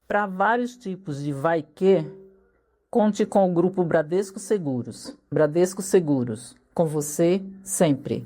Para vários tipos de vai que, conte com o Grupo Bradesco Seguros. Bradesco Seguros, com você sempre.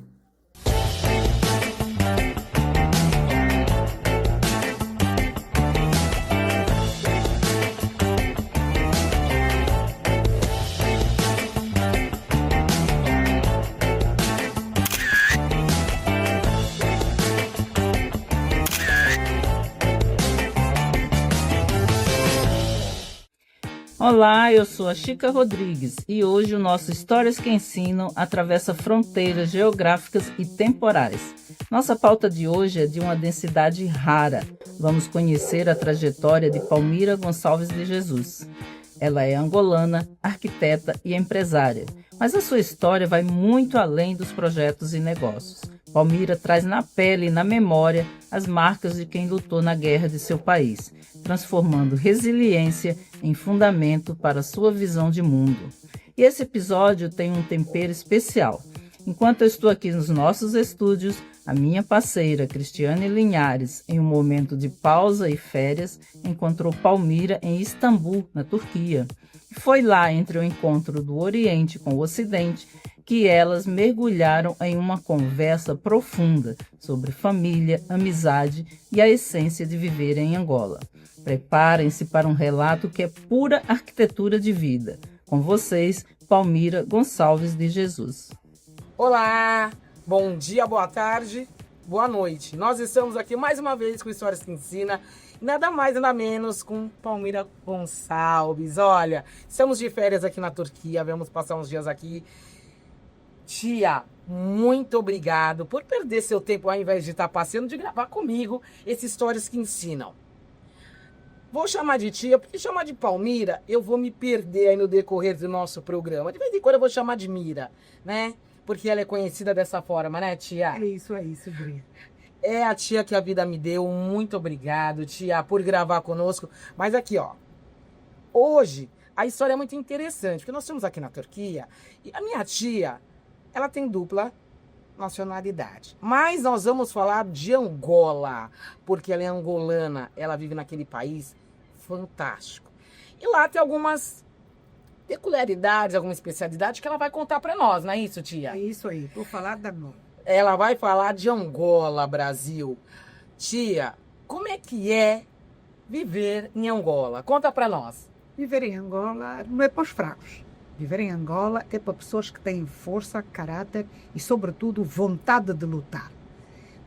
Olá, eu sou a Chica Rodrigues e hoje o nosso Histórias que Ensinam atravessa fronteiras geográficas e temporais. Nossa pauta de hoje é de uma densidade rara. Vamos conhecer a trajetória de Palmira Gonçalves de Jesus. Ela é angolana, arquiteta e empresária, mas a sua história vai muito além dos projetos e negócios. Palmira traz na pele e na memória as marcas de quem lutou na guerra de seu país, transformando resiliência em fundamento para sua visão de mundo. E esse episódio tem um tempero especial. Enquanto eu estou aqui nos nossos estúdios, a minha parceira Cristiane Linhares, em um momento de pausa e férias, encontrou Palmira em Istambul, na Turquia. E foi lá, entre o encontro do Oriente com o Ocidente, que elas mergulharam em uma conversa profunda sobre família, amizade e a essência de viver em Angola. Preparem-se para um relato que é pura arquitetura de vida. Com vocês, Palmira Gonçalves de Jesus. Olá, bom dia, boa tarde, boa noite. Nós estamos aqui mais uma vez com Histórias que Ensina, nada mais nada menos com Palmira Gonçalves. Olha, estamos de férias aqui na Turquia, vamos passar uns dias aqui. Tia, muito obrigado por perder seu tempo ao invés de estar passeando, de gravar comigo esses Histórias que Ensinam. Vou chamar de tia, porque chamar de Palmira eu vou me perder aí no decorrer do nosso programa. De vez em quando eu vou chamar de Mira, né? Porque ela é conhecida dessa forma, né, tia? É isso, Bri. É a tia que a vida me deu. Muito obrigado, tia, por gravar conosco. Mas aqui, ó, hoje a história é muito interessante, porque nós estamos aqui na Turquia e a minha tia, ela tem dupla nacionalidade. Mas nós vamos falar de Angola, porque ela é angolana, ela vive naquele país fantástico. E lá tem algumas peculiaridades, alguma especialidade que ela vai contar para nós, não é isso, tia? É isso aí, vou falar da Angola. Ela vai falar de Angola, Brasil. Tia, como é que é viver em Angola? Conta para nós. Viver em Angola não é para os fracos. Viver em Angola é para pessoas que têm força, caráter e, sobretudo, vontade de lutar.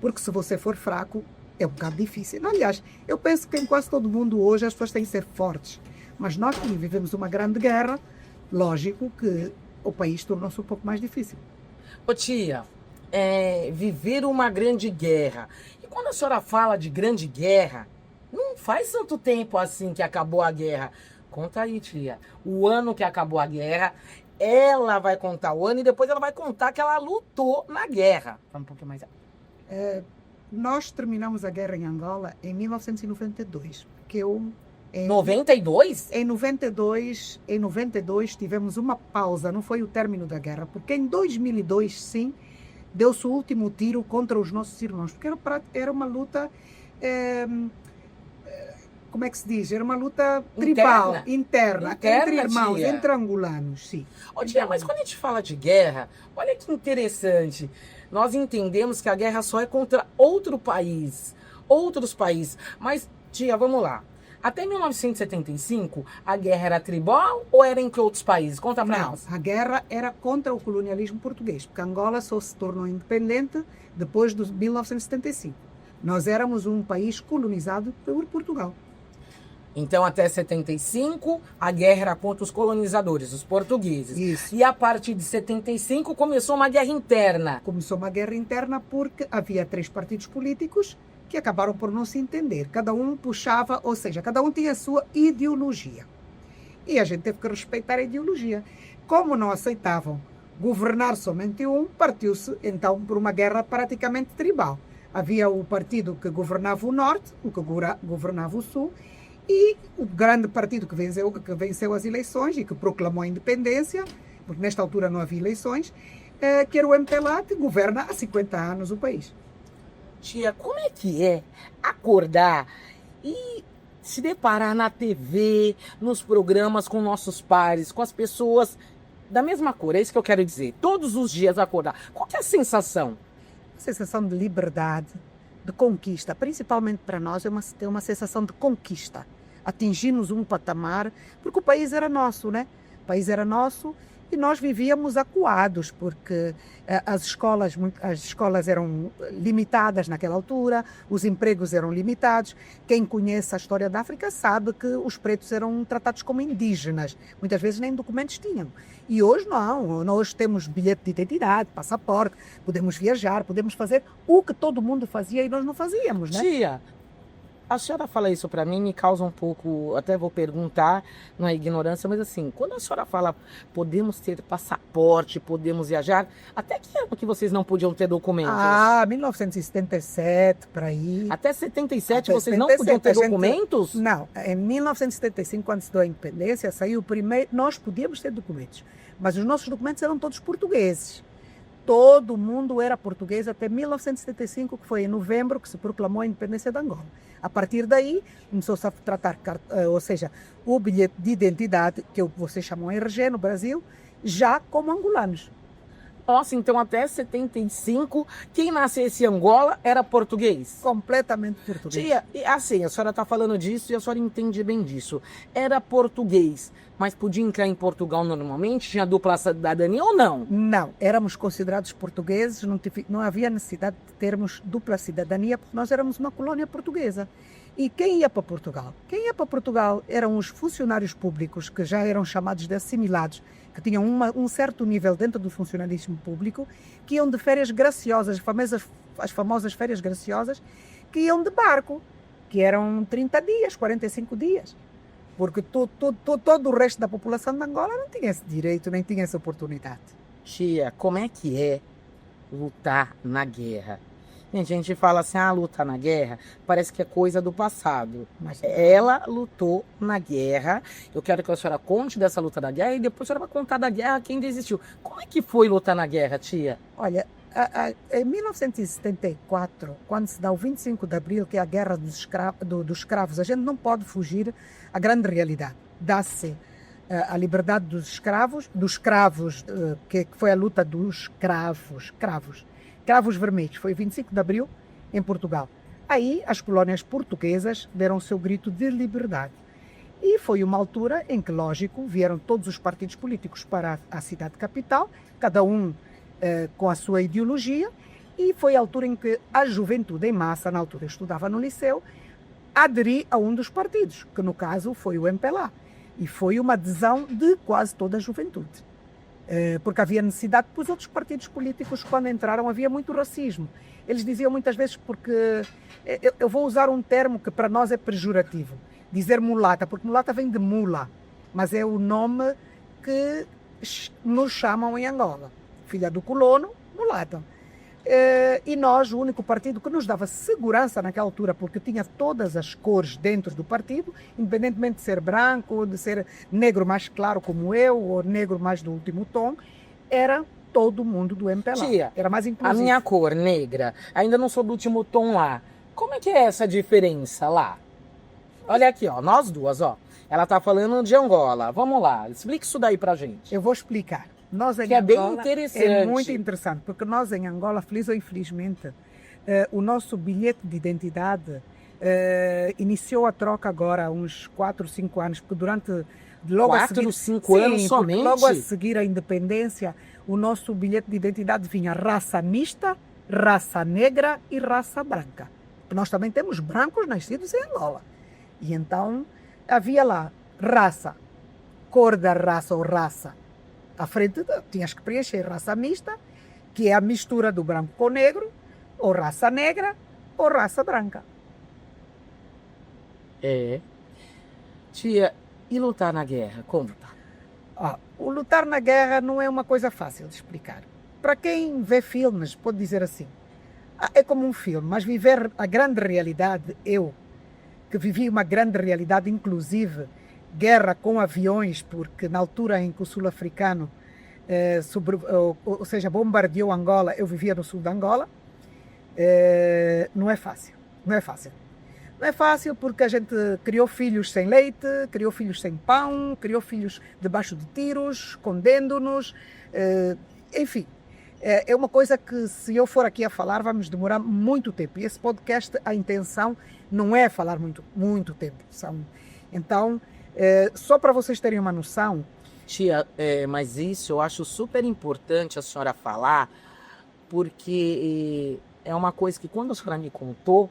Porque se você for fraco, é um bocado difícil. Aliás, eu penso que em quase todo mundo hoje as pessoas têm que ser fortes. Mas nós que vivemos uma grande guerra, lógico que o país tornou-se um pouco mais difícil. Ô tia, viver uma grande guerra. E quando a senhora fala de grande guerra, não faz tanto tempo assim que acabou a guerra. Conta aí, tia. O ano que acabou a guerra, ela vai contar o ano e depois ela vai contar que ela lutou na guerra. Fala um pouquinho mais. Nós terminamos a guerra em Angola em 1992. Que eu, 92? Em 92 tivemos uma pausa, não foi o término da guerra, porque em 2002, sim, deu-se o último tiro contra os nossos irmãos, porque era uma luta, como é que se diz? Era uma luta tribal, interna entre irmãos, tia. Entre angolanos, sim. Ô tia, mas quando a gente fala de guerra, olha que interessante, nós entendemos que a guerra só é contra outro país, outros países, mas tia, vamos lá. Até 1975, a guerra era tribal ou era entre outros países? Conta pra nós. A guerra era contra o colonialismo português, porque Angola só se tornou independente depois de 1975. Nós éramos um país colonizado por Portugal. Então, até 75, a guerra era contra os colonizadores, os portugueses. Isso. E a partir de 75, começou uma guerra interna. Começou uma guerra interna porque havia 3 partidos políticos que acabaram por não se entender. Cada um puxava, ou seja, cada um tinha a sua ideologia. E a gente teve que respeitar a ideologia. Como não aceitavam governar somente um, partiu-se então por uma guerra praticamente tribal. Havia o partido que governava o norte, o que governava o sul, e o grande partido que venceu as eleições e que proclamou a independência, porque nesta altura não havia eleições, que era o MPLA, que governa há 50 anos o país. Tia, como é que é acordar e se deparar na TV, nos programas com nossos pares, com as pessoas da mesma cor, é isso que eu quero dizer. Todos os dias acordar. Qual que é a sensação? A sensação de liberdade, de conquista, principalmente para nós, é uma sensação de conquista. Atingimos um patamar, porque o país era nosso, né? O país era nosso e nós vivíamos acuados, porque as escolas eram limitadas naquela altura, os empregos eram limitados. Quem conhece a história da África sabe que os pretos eram tratados como indígenas, muitas vezes nem documentos tinham. E hoje não, nós temos bilhete de identidade, passaporte, podemos viajar, podemos fazer o que todo mundo fazia e nós não fazíamos, né? Tia, a senhora fala isso para mim, me causa um pouco, até vou perguntar, não é ignorância, mas assim, quando a senhora fala podemos ter passaporte, podemos viajar, até que ano que vocês não podiam ter documentos? 1977, por aí. Até 77 Até vocês não 77, podiam ter a gente- documentos? Não, em 1975, quando se deu a independência, saiu o primeiro, nós podíamos ter documentos, mas os nossos documentos eram todos portugueses. Todo mundo era português até 1975, que foi em novembro que se proclamou a independência de Angola. A partir daí, começou-se a tratar, ou seja, o bilhete de identidade, que vocês chamam RG no Brasil, já como angolanos. Nossa, então até 75, quem nascesse em Angola era português? Completamente português. Tia, e assim, a senhora está falando disso e a senhora entende bem disso. Era português, mas podia entrar em Portugal normalmente? Tinha dupla cidadania ou não? Não, éramos considerados portugueses, não havia necessidade de termos dupla cidadania, porque nós éramos uma colônia portuguesa. E quem ia para Portugal? Quem ia para Portugal eram os funcionários públicos, que já eram chamados de assimilados, que tinham um certo nível dentro do funcionalismo público, que iam de férias graciosas, as famosas férias graciosas, que iam de barco, que eram 30 dias, 45 dias. Porque todo o resto da população de Angola não tinha esse direito, nem tinha essa oportunidade. Tia, como é que é lutar na guerra? Gente, a gente fala assim, lutar na guerra, parece que é coisa do passado. Mas Ela lutou na guerra. Eu quero que a senhora conte dessa luta da guerra e depois a senhora vai contar da guerra quem desistiu. Como é que foi lutar na guerra, tia? olha, em 1974, quando se dá o 25 de abril, que é a guerra dos escravos, a gente não pode fugir à grande realidade. Dá-se a liberdade dos escravos, que foi a luta dos cravos vermelhos. Foi 25 de abril em Portugal. Aí as colónias portuguesas deram o seu grito de liberdade. E foi uma altura em que, lógico, vieram todos os partidos políticos para a cidade capital, cada um com a sua ideologia, e foi a altura em que a juventude em massa, na altura eu estudava no liceu, aderiu a um dos partidos, que no caso foi o MPLA. E foi uma adesão de quase toda a juventude. Porque havia necessidade, pois outros partidos políticos, quando entraram, havia muito racismo. Eles diziam muitas vezes, porque eu vou usar um termo que para nós é pejorativo, dizer mulata, porque mulata vem de mula, mas é o nome que nos chamam em Angola. Filha do colono, mulata. E nós, o único partido que nos dava segurança naquela altura, porque tinha todas as cores dentro do partido, independentemente de ser branco, de ser negro mais claro como eu, ou negro mais do último tom, era todo mundo do MPLA. Tia, era mais A inclusivo. minha cor, negra, ainda não sou do último tom lá. Como é que é essa diferença lá? Olha aqui, ó, nós duas, ó. Ela tá falando de Angola. Vamos lá, explica isso daí pra gente. Eu vou explicar. Nós em Que é bem Angola, interessante. É muito interessante, porque nós em Angola, feliz ou infelizmente, o nosso bilhete de identidade iniciou a troca agora há uns 4, 5 anos, porque logo 4, 5 anos porque somente? logo a seguir a independência, o nosso bilhete de identidade vinha raça mista, raça negra e raça branca. Nós também temos brancos nascidos em Angola. E então havia lá raça, cor da raça ou raça. À frente tinhas que preencher raça mista, que é a mistura do branco com o negro, ou raça negra, ou raça branca. Tia, e lutar na guerra? Conta. O lutar na guerra não é uma coisa fácil de explicar. Para quem vê filmes, pode dizer assim, é como um filme, mas viver a grande realidade, eu, que vivi uma grande realidade, inclusive guerra com aviões, porque na altura em que o sul-africano ou seja, bombardeou Angola, eu vivia no sul de Angola, não é fácil, não é fácil. Não é fácil porque a gente criou filhos sem leite, criou filhos sem pão, criou filhos debaixo de tiros, escondendo-nos, enfim. É uma coisa que, se eu for aqui a falar, vamos demorar muito tempo. E esse podcast, a intenção não é falar muito tempo. Então, só para vocês terem uma noção... Tia, mas isso eu acho super importante a senhora falar, porque é uma coisa que quando a senhora me contou,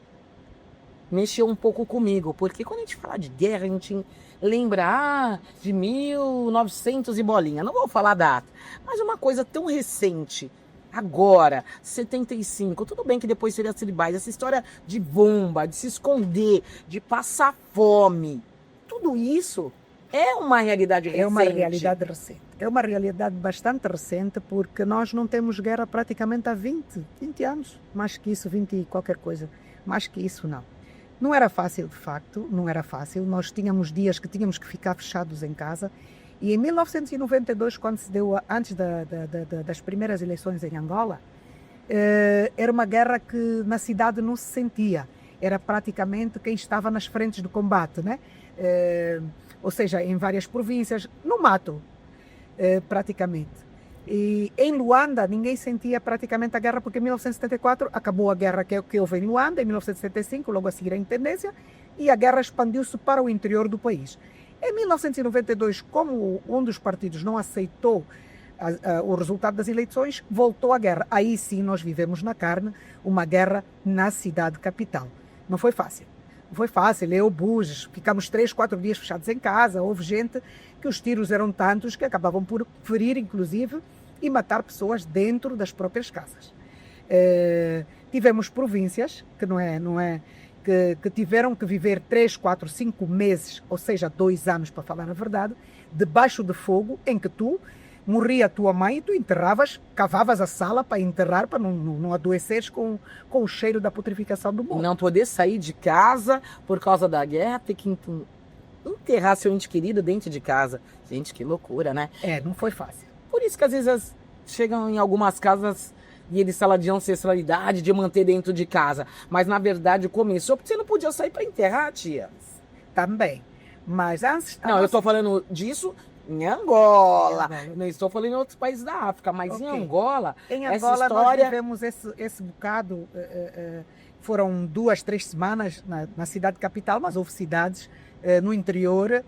mexeu um pouco comigo. Porque quando a gente fala de guerra, a gente lembra de 1900 e bolinha. Não vou falar a data, mas uma coisa tão recente. Agora, 75, tudo bem que depois seria Tribais, essa história de bomba, de se esconder, de passar fome, tudo isso é uma realidade recente. É uma realidade recente. É uma realidade bastante recente porque nós não temos guerra praticamente há 20 anos. Mais que isso, 20 e qualquer coisa. Mais que isso, não. Não era fácil, de facto, não era fácil. Nós tínhamos dias que tínhamos que ficar fechados em casa. E em 1992, quando se deu, antes das primeiras eleições em Angola, era uma guerra que na cidade não se sentia. Era praticamente quem estava nas frentes do combate, né? Ou seja, em várias províncias, no mato, praticamente. E em Luanda, ninguém sentia praticamente a guerra, porque em 1974 acabou a guerra que houve em Luanda, em 1975, logo a seguir a independência, e a guerra expandiu-se para o interior do país. Em 1992, como um dos partidos não aceitou o resultado das eleições, voltou a guerra. Aí sim nós vivemos na carne uma guerra na cidade capital. Não foi fácil. Não foi fácil. Eu, Buges, ficamos 3, 4 dias fechados em casa. Houve gente que os tiros eram tantos que acabavam por ferir, inclusive, e matar pessoas dentro das próprias casas. Tivemos províncias que que tiveram que viver 3, 4, 5 meses, ou seja, 2 anos, para falar a verdade, debaixo de fogo, em que morria a tua mãe e tu enterravas, cavavas a sala para enterrar, para não adoeceres com o cheiro da putrificação do morto. Não poder sair de casa por causa da guerra, ter que enterrar seu ente querido dentro de casa. Gente, que loucura, né? Não foi fácil. Por isso que às vezes chegam em algumas casas e eles falam de ancestralidade, de manter dentro de casa. Mas na verdade começou porque você não podia sair para enterrar, tia. Também. Mas antes... Não, eu estou falando disso em Angola. Não estou falando em outros países da África, mas em Angola, essa história... nós vivemos esse bocado. Foram 2, 3 semanas na cidade capital, mas houve cidades no interior.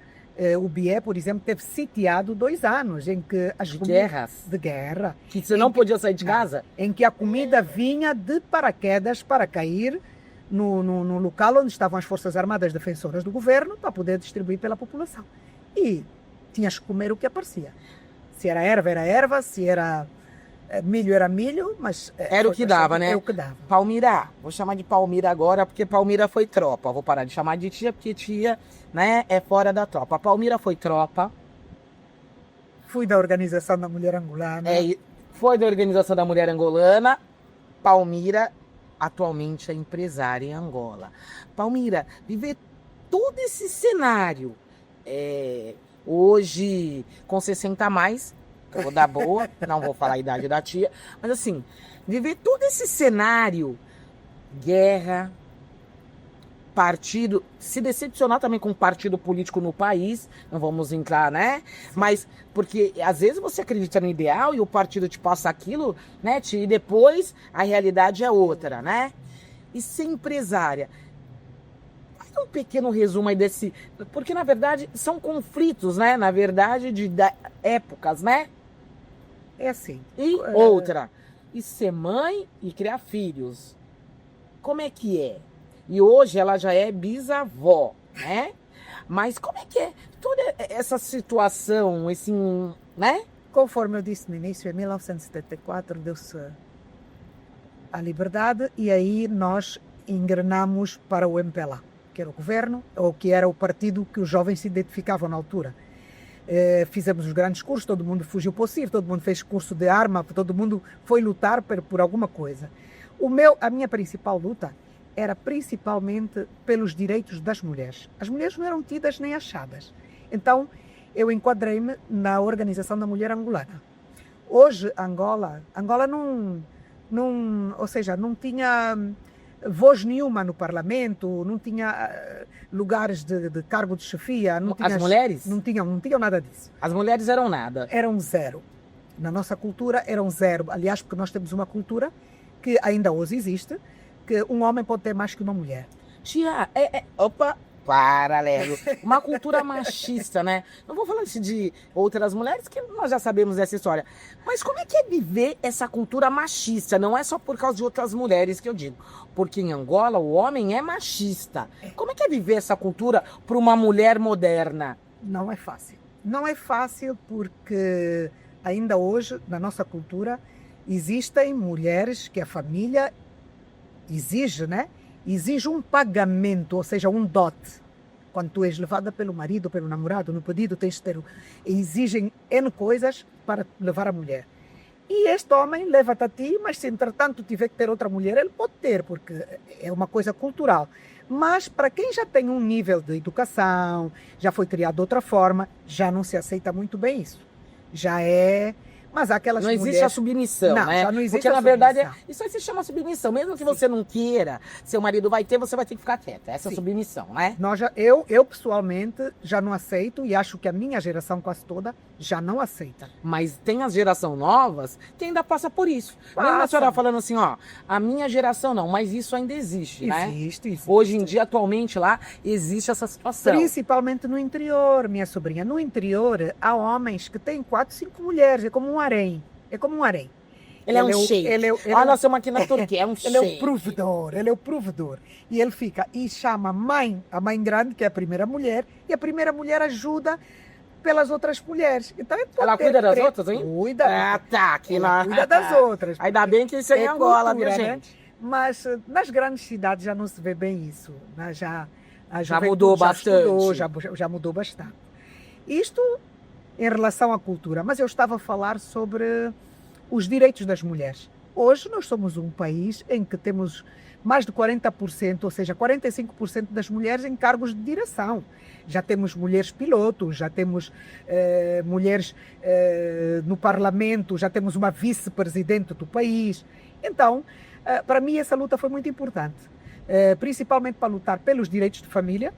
O Bié, por exemplo, teve sitiado 2 anos em que de guerra. Que você não podia sair de casa? Em que a comida vinha de paraquedas para cair no local onde estavam as Forças Armadas Defensoras do governo para poder distribuir pela população. E tinhas que comer o que aparecia. Se era erva, se era milho, era milho, mas... Era o que dava, né? É o que dava. Palmira, vou chamar de Palmira agora, porque Palmira foi tropa. Vou parar de chamar de tia, porque tia, né, é fora da tropa. Palmira foi tropa. Fui da Organização da Mulher Angolana. Foi da Organização da Mulher Angolana. Palmira atualmente é empresária em Angola. Palmira, viver todo esse cenário, hoje com 60 a mais, eu vou dar boa, não vou falar a idade da tia, mas assim, viver todo esse cenário, guerra, partido, se decepcionar também com o partido político no país, não vamos entrar, né? Mas, porque às vezes você acredita no ideal e o partido te passa aquilo, né? E depois a realidade é outra, né? E ser empresária. Faz um pequeno resumo aí desse... Porque, na verdade, são conflitos, né? Na verdade, de épocas, né? É assim. E outra, e ser mãe e criar filhos. Como é que é? E hoje ela já é bisavó, né? Mas como é que é toda essa situação, né? Conforme eu disse no início, em 1974 deu-se a liberdade e aí nós engrenamos para o MPLA, que era o governo, ou que era o partido que os jovens se identificavam na altura. Fizemos os grandes cursos, todo mundo fugiu para o CIR, todo mundo fez curso de arma, todo mundo foi lutar por alguma coisa. A minha principal luta era principalmente pelos direitos das mulheres. As mulheres não eram tidas nem achadas. Então, eu enquadrei-me na Organização da Mulher Angolana. Hoje, Angola não ou seja, não tinha voz nenhuma no parlamento, não tinha lugares de cargo de chefia. Não tinha, As mulheres? não tinham nada disso. As mulheres eram nada. Eram zero. Na nossa cultura eram zero. Aliás, porque nós temos uma cultura que ainda hoje existe, que um homem pode ter mais que uma mulher. Tia, opa, paralelo. Uma cultura machista, né? Não vou falar isso de outras mulheres, que nós já sabemos dessa história. Mas como é que é viver essa cultura machista? Não é só por causa de outras mulheres que eu digo. Porque em Angola o homem é machista. Como é que é viver essa cultura para uma mulher moderna? Não é fácil. Não é fácil porque ainda hoje, na nossa cultura, existem mulheres que a família exige, né? Exige um pagamento, ou seja, um dote. Quando tu és levada pelo marido, pelo namorado, no pedido tens de ter... Exigem N coisas para levar a mulher. E este homem leva-te a ti, mas se entretanto tiver que ter outra mulher, ele pode ter, porque é uma coisa cultural. Mas para quem já tem um nível de educação, já foi criado de outra forma, já não se aceita muito bem isso. Já é... Mas há aquelas não existe mulheres... a submissão, não, né? Já não existe porque a na verdade submissão. isso aí se chama submissão. Mesmo que você não queira, seu marido vai ter, você vai ter que ficar quieta. Essa é a submissão, né? Eu pessoalmente já não aceito e acho que a minha geração quase toda já não aceita. Mas tem as gerações novas que ainda passa por isso. Mesmo a Passa. senhora falando assim, ó, a minha geração não, mas isso ainda existe, né? Existe. Hoje em dia, atualmente lá, existe essa situação. Principalmente no interior, minha sobrinha. No interior há homens que têm 4, 5 mulheres, é como um harém. É como um harém. Ele é um sheik. Olha, nós estamos aqui na Turquia, é um sheik. Ele é o provedor. E ele fica e chama a mãe grande, que é a primeira mulher, e a primeira mulher ajuda pelas outras mulheres. Então, ela cuida das outras, hein? Cuida. Ah, tá. Aqui Ela cuida das outras. Ainda bem que isso é em Angola, cultura, viu, né? gente? Mas nas grandes cidades já não se vê bem isso. Né? A juventude mudou bastante. Já mudou bastante. Isto em relação à cultura. Mas eu estava a falar sobre os direitos das mulheres. Hoje nós somos um país em que temos mais de 40%, ou seja, 45% das mulheres em cargos de direção. Já temos mulheres pilotos, já temos mulheres no parlamento, já temos uma vice-presidente do país. Então, para mim essa luta foi muito importante, principalmente para lutar pelos direitos de família,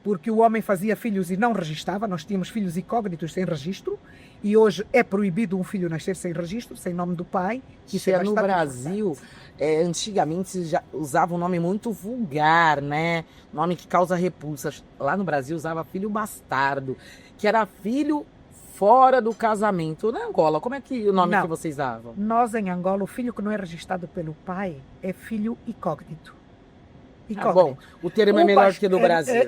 porque o homem fazia filhos e não registava, nós tínhamos filhos incógnitos sem registro, e hoje é proibido um filho nascer sem registro, sem nome do pai. Isso é no Brasil, antigamente já usava um nome muito vulgar, né? Nome que causa repulsa. Lá no Brasil usava filho bastardo, que era filho fora do casamento. Na Angola, como é que o nome que vocês davam? Nós em Angola, o filho que não é registrado pelo pai é filho incógnito. Ah, bom, o termo é melhor que no Brasil.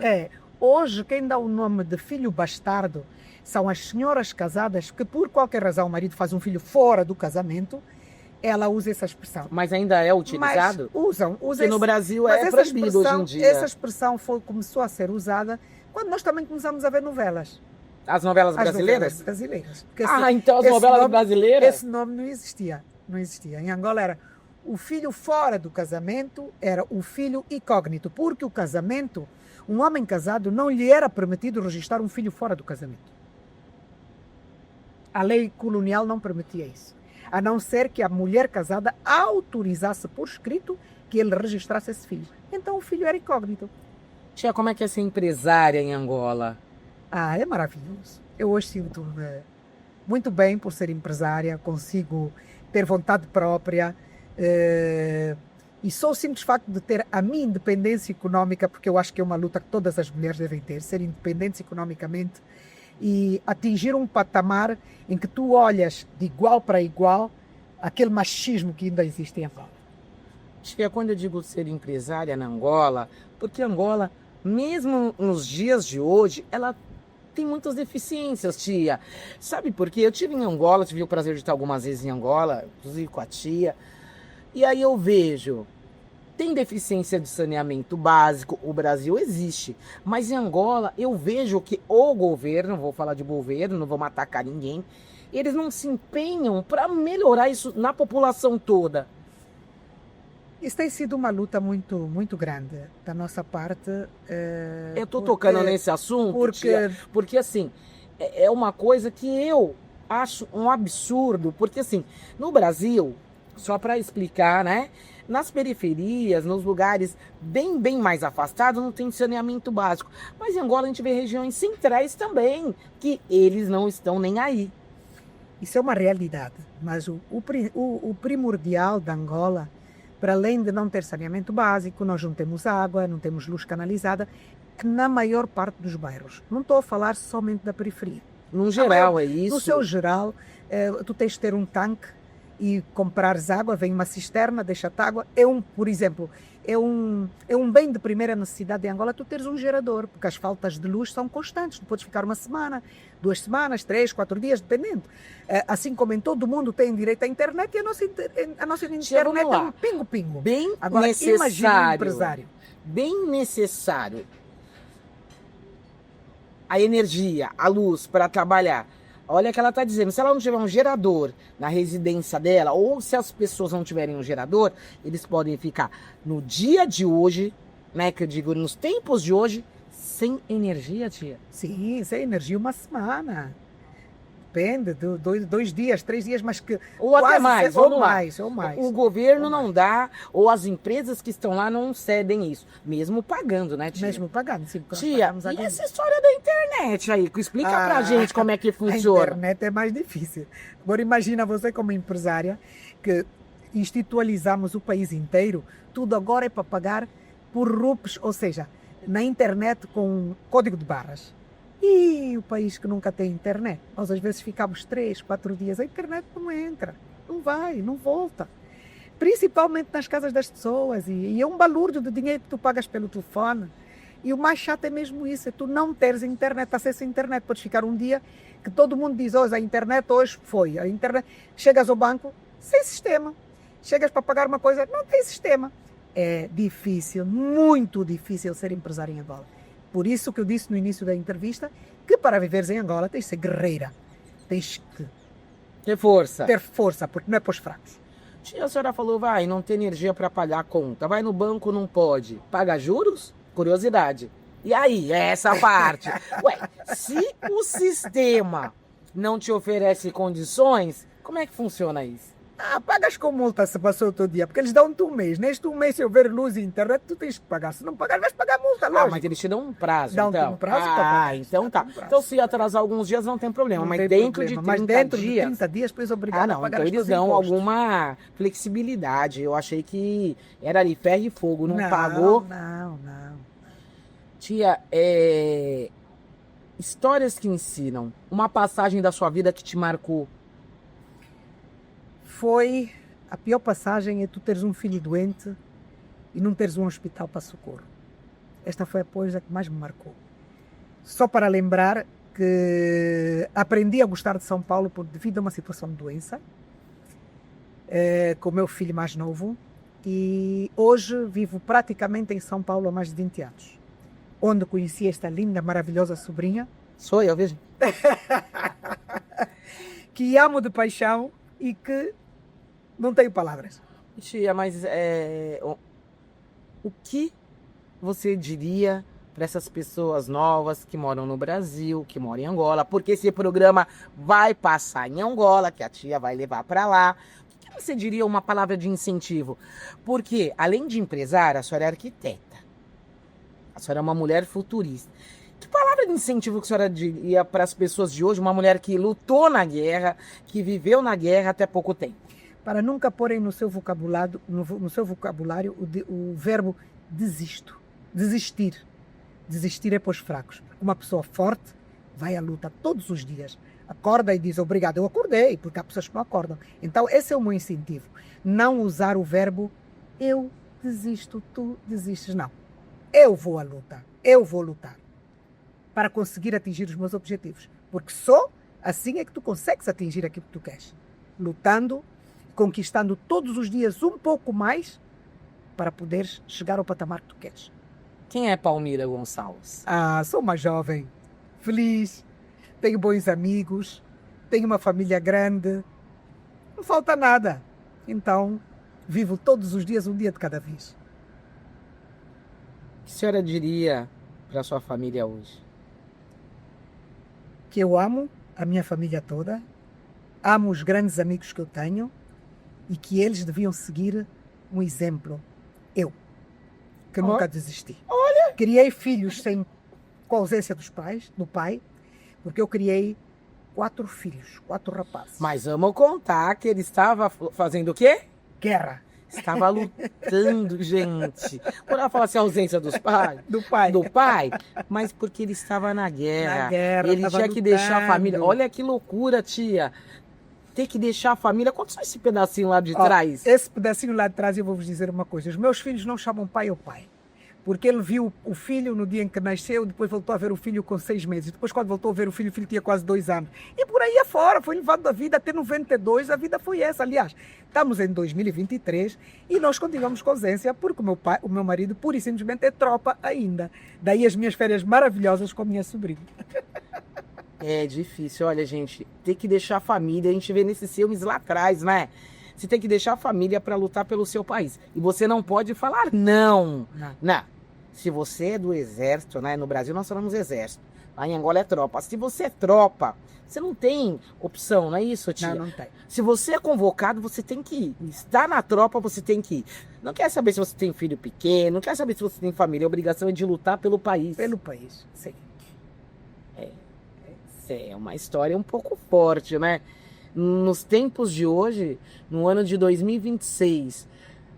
Hoje, quem dá o nome de filho bastardo são as senhoras casadas que, por qualquer razão, o marido faz um filho fora do casamento, ela usa essa expressão. Mas ainda é utilizado? Mas usam. Porque no Brasil é proibido hoje em dia. Essa expressão começou a ser usada quando nós também começamos a ver novelas. As novelas brasileiras? As novelas brasileiras. Então as novelas brasileiras? Esse nome não existia. Não existia. Em Angola era o filho fora do casamento, era o filho incógnito, porque o casamento, um homem casado, não lhe era permitido registrar um filho fora do casamento. A lei colonial não permitia isso. A não ser que a mulher casada autorizasse por escrito que ele registrasse esse filho. Então o filho era incógnito. Tia, como é que é ser empresária em Angola? É maravilhoso. Eu hoje sinto-me muito bem por ser empresária, consigo ter vontade própria, e só o simples facto de ter a minha independência económica, porque eu acho que é uma luta que todas as mulheres devem ter, ser independentes economicamente e atingir um patamar em que tu olhas de igual para igual aquele machismo que ainda existe em Angola. Tia, quando eu digo ser empresária na Angola, porque Angola, mesmo nos dias de hoje, ela tem muitas deficiências, tia. Sabe por quê? Eu estive em Angola, tive o prazer de estar algumas vezes em Angola, inclusive com a tia, e aí eu vejo, tem deficiência de saneamento básico, o Brasil existe, mas em Angola eu vejo que o governo, vou falar de governo, não vou atacar ninguém, eles não se empenham para melhorar isso na população toda. Isso tem sido uma luta muito, muito grande da nossa parte. Eu estou tocando nesse assunto, porque assim, é uma coisa que eu acho um absurdo, porque assim, no Brasil, só para explicar, né? nas periferias, nos lugares bem mais afastados, não tem saneamento básico. Mas em Angola a gente vê regiões centrais também, que eles não estão nem aí. Isso é uma realidade, mas o primordial da Angola, para além de não ter saneamento básico, nós não temos água, não temos luz canalizada, na maior parte dos bairros. Não estou a falar somente da periferia. No geral, é isso? No seu geral, tu tens de ter um tanque e comprares água, vem uma cisterna, deixa-te água. Por exemplo, é um bem de primeira necessidade em Angola tu teres um gerador, porque as faltas de luz são constantes. Tu podes ficar uma semana, 2 semanas, 3, 4 dias, dependendo. Assim como em todo mundo tem direito à internet, e a nossa internet é um pingo-pingo. Bem Agora, necessário. imagina um empresário. Bem necessário. A energia, a luz para trabalhar. Olha o que ela está dizendo, se ela não tiver um gerador na residência dela, ou se as pessoas não tiverem um gerador, eles podem ficar no dia de hoje, né, que eu digo, nos tempos de hoje, sem energia, tia. Sim, sem energia uma semana. Depende, 2 dias, 3 dias, mas que... Ou até mais, ou mais, ou mais. O governo não dá, ou as empresas que estão lá não cedem isso. Mesmo pagando, né, tia? Mesmo pagando, sim. Tia, e essa história da internet aí? Explica pra gente como é que funciona. A internet é mais difícil. Agora imagina você como empresária, que institucionalizamos o país inteiro, tudo agora é para pagar por RUPs, ou seja, na internet com código de barras. E o país que nunca tem internet? Nós às vezes ficamos 3, 4 dias, a internet não entra, não vai, não volta. Principalmente nas casas das pessoas, e é um balúrdio de dinheiro que tu pagas pelo telefone. E o mais chato é mesmo isso, é tu não teres internet, acesso à internet. Podes ficar um dia que todo mundo diz, hoje a internet hoje foi. A internet, chegas ao banco, sem sistema. Chegas para pagar uma coisa, não tem sistema. É difícil, muito difícil ser empresário em Angola. Por isso que eu disse no início da entrevista que para viveres em Angola tens de ser guerreira. Tens que ter força. Ter força, porque não é para os fracos. A senhora falou, não tem energia para pagar a conta. Vai no banco, não pode. Paga juros? Curiosidade. E aí, essa parte? Ué, se o sistema não te oferece condições, como é que funciona isso? Pagas com multa se passou o teu dia, porque eles dão-te um mês. Neste um mês, se houver luz e internet, tu tens que pagar. Se não pagar, vais pagar multa, lógico. Mas eles te dão um prazo, dão então. Um prazo para pagar. Então tá. Então se atrasar alguns dias não tem problema, não mas tem dentro problema. de 30 mas dentro dias... de 30 dias, pois obrigado a pagar então os eles teus dão impostos. alguma flexibilidade. Eu achei que era ali ferro e fogo, não pagou. Não. Tia, histórias que ensinam. Uma passagem da sua vida que te marcou. Foi a pior passagem é tu teres um filho doente e não teres um hospital para socorro. Esta foi a coisa que mais me marcou. Só para lembrar que aprendi a gostar de São Paulo devido a uma situação de doença, com o meu filho mais novo, e hoje vivo praticamente em São Paulo há mais de 20 anos, onde conheci esta linda, maravilhosa sobrinha. Sou eu, vejo. Que amo de paixão e que não tenho palavras. Tia, mas o que você diria para essas pessoas novas que moram no Brasil, que moram em Angola? Porque esse programa vai passar em Angola, que a tia vai levar para lá. O que você diria uma palavra de incentivo? Porque, além de empresária, a senhora é arquiteta. A senhora é uma mulher futurista. Que palavra de incentivo que a senhora diria para as pessoas de hoje, uma mulher que lutou na guerra, que viveu na guerra até pouco tempo? Para nunca porem no seu vocabulário, o verbo desisto. Desistir. Desistir é para os fracos. Uma pessoa forte vai à luta todos os dias. Acorda e diz obrigado. Eu acordei, porque há pessoas que não acordam. Então esse é o meu incentivo. Não usar o verbo eu desisto, tu desistes. Não. Eu vou à luta. Eu vou lutar para conseguir atingir os meus objetivos. Porque só assim é que tu consegues atingir aquilo que tu queres. Lutando, conquistando todos os dias um pouco mais para poderes chegar ao patamar que tu queres. Quem é Palmira Gonçalves? Sou uma jovem, feliz, tenho bons amigos, tenho uma família grande, não falta nada. Então, vivo todos os dias um dia de cada vez. O que a senhora diria para a sua família hoje? Que eu amo a minha família toda, amo os grandes amigos que eu tenho e que eles deviam seguir um exemplo. Eu, que nunca desisti. Olha! Criei filhos com a ausência do pai, porque eu criei 4 filhos, 4 rapazes. Mas vamos contar que ele estava fazendo o quê? Guerra. Estava lutando, gente. Por ela falar assim, a ausência dos pais, Do pai. do pai, mas porque ele estava na guerra. Na guerra, Ele estava tinha que deixar a lutando. família. Olha que loucura, tia. Ter que deixar a família. Quanto só esse pedacinho lá de Ó, trás? esse pedacinho lá de trás, eu vou vos dizer uma coisa. Os meus filhos não chamam pai ou pai. Porque ele viu o filho no dia em que nasceu, depois voltou a ver o filho com 6 meses. Depois, quando voltou a ver o filho tinha quase 2 anos. E por aí afora, foi levando a vida até 92, a vida foi essa. Aliás, estamos em 2023 e nós continuamos com ausência porque o meu marido, pura e simplesmente, é tropa ainda. Daí as minhas férias maravilhosas com a minha sobrinha. É difícil, olha, gente. Ter que deixar a família, a gente vê nesses filmes lá atrás, né? Você tem que deixar a família para lutar pelo seu país. E você não pode falar não. Não. Se você é do exército, né? No Brasil nós falamos exército. Lá em Angola é tropa. Se você é tropa, você não tem opção, não é isso, tia? Não tem. Se você é convocado, você tem que ir. Está na tropa, você tem que ir. Não quer saber se você tem filho pequeno, não quer saber se você tem família. A obrigação é de lutar pelo país. Pelo país, sim. É uma história um pouco forte, né? Nos tempos de hoje, no ano de 2026,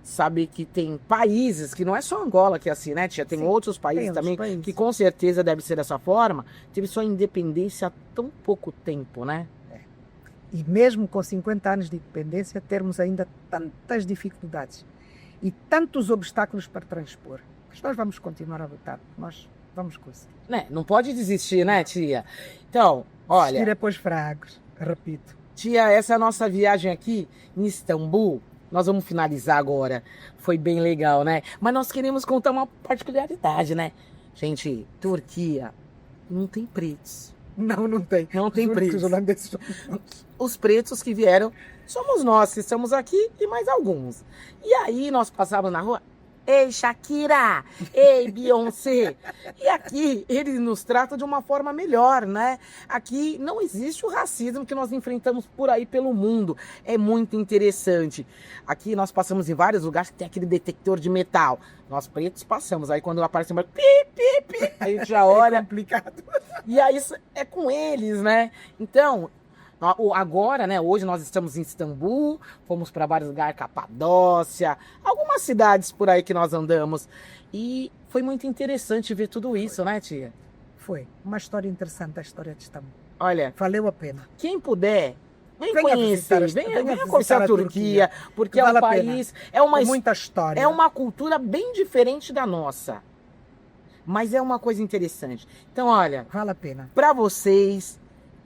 sabe que tem países, que não é só Angola que é assim, né, tia? Tem Sim, outros países tem também outros países. que com certeza deve ser dessa forma. Teve sua independência há tão pouco tempo, né? E mesmo com 50 anos de independência, termos ainda tantas dificuldades e tantos obstáculos para transpor. Mas nós vamos continuar a lutar. Nós vamos conseguir. Né? Não pode desistir, né, tia? Então, olha... Tira para os fracos, repito. Tia, essa é a nossa viagem aqui em Istambul. Nós vamos finalizar agora. Foi bem legal, né? Mas nós queremos contar uma particularidade, né? Gente, Turquia não tem pretos. Não tem. Não tem Juro que preço. os holandeses Os pretos que vieram somos nós, que estamos aqui e mais alguns. E aí nós passávamos na rua. Ei, Shakira! Ei, Beyoncé! E aqui eles nos tratam de uma forma melhor, né? Aqui não existe o racismo que nós enfrentamos por aí pelo mundo. É muito interessante. Aqui nós passamos em vários lugares que tem aquele detector de metal. Nós pretos passamos. Aí quando aparece uma pi, pi, pi, a gente já olha. É complicado. E aí é com eles, né? Então, agora, né? Hoje nós estamos em Istambul, fomos para vários lugares, Capadócia, algumas cidades por aí que nós andamos. E foi muito interessante ver tudo isso, né, tia? Foi uma história interessante, a história de Istambul. Olha, Valeu a pena. quem puder, vem Venha conhecer, visitar venha visitar conhecer a Turquia, porque Vale é um a pena. país, é uma Tem muita história. é uma cultura bem diferente da nossa. Mas é uma coisa interessante. Então, olha, Vale a pena. para vocês,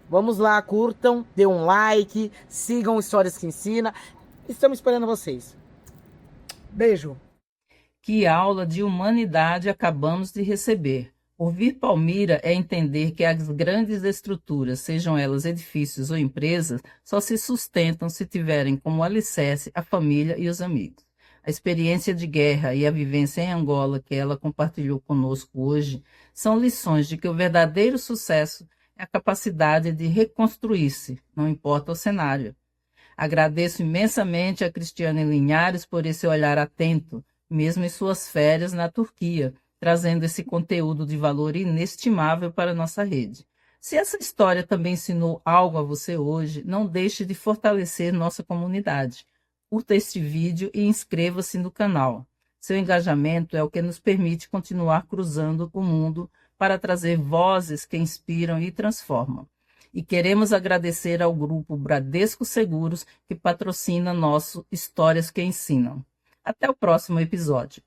vamos lá, curtam, dê um like, sigam Histórias que Ensina. Estamos esperando vocês. Beijo. Que aula de humanidade acabamos de receber. Ouvir Palmira é entender que as grandes estruturas, sejam elas edifícios ou empresas, só se sustentam se tiverem como alicerce a família e os amigos. A experiência de guerra e a vivência em Angola que ela compartilhou conosco hoje são lições de que o verdadeiro sucesso é a capacidade de reconstruir-se, não importa o cenário. Agradeço imensamente a Cristiane Linhares por esse olhar atento, mesmo em suas férias na Turquia, trazendo esse conteúdo de valor inestimável para a nossa rede. Se essa história também ensinou algo a você hoje, não deixe de fortalecer nossa comunidade. Curta este vídeo e inscreva-se no canal. Seu engajamento é o que nos permite continuar cruzando o mundo para trazer vozes que inspiram e transformam. E queremos agradecer ao grupo Bradesco Seguros que patrocina nosso Histórias que Ensinam. Até o próximo episódio.